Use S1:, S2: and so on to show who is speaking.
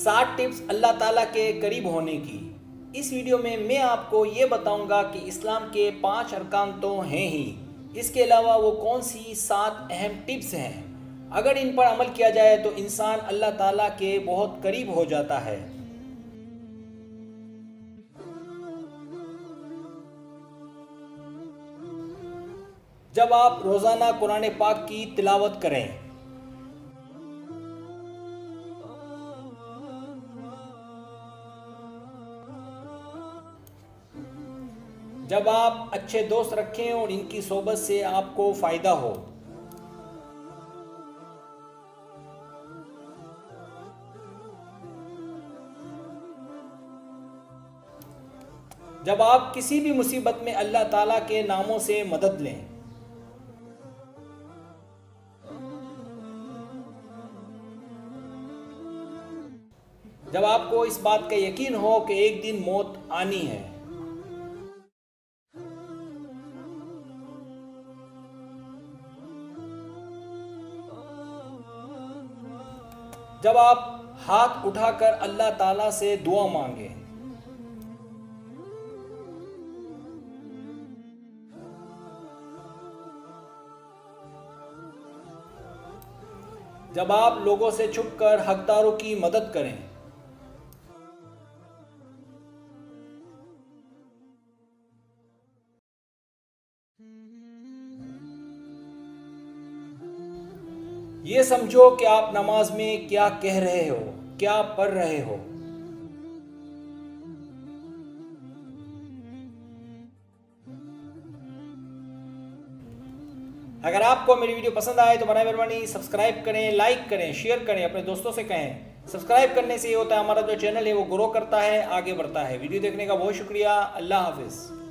S1: 7 tips अल्लाह ताला के करीब होने की। इस वीडियो में मैं आपको ये बताऊंगा कि इस्लाम के 5 अरकान तो हैं ही, इसके अलावा वो कौन सी 7 अहम टिप्स हैं। अगर इन पर अमल किया जाए तो इंसान अल्लाह ताला के बहुत करीब हो जाता है। जब आप रोज़ाना कुरान पाक की तिलावत करें, जब आप अच्छे दोस्त रखें और इनकी सोबत से आपको फ़ायदा हो, जब आप किसी भी मुसीबत में अल्लाह ताला के नामों से मदद लें, जब आपको इस बात का यकीन हो कि एक दिन मौत आनी है, जब आप हाथ उठाकर अल्लाह ताला से दुआ मांगे, जब आप लोगों से छुपकर हकदारों की मदद करें, ये समझो कि आप नमाज में क्या कह रहे हो, क्या पढ़ रहे हो। अगर आपको मेरी वीडियो पसंद आए तो बनाए मेहरबानी सब्सक्राइब करें, लाइक करें, शेयर करें, अपने दोस्तों से कहें। सब्सक्राइब करने से ये होता है हमारा जो चैनल है वो ग्रो करता है, आगे बढ़ता है। वीडियो देखने का बहुत शुक्रिया। अल्लाह हाफिज़।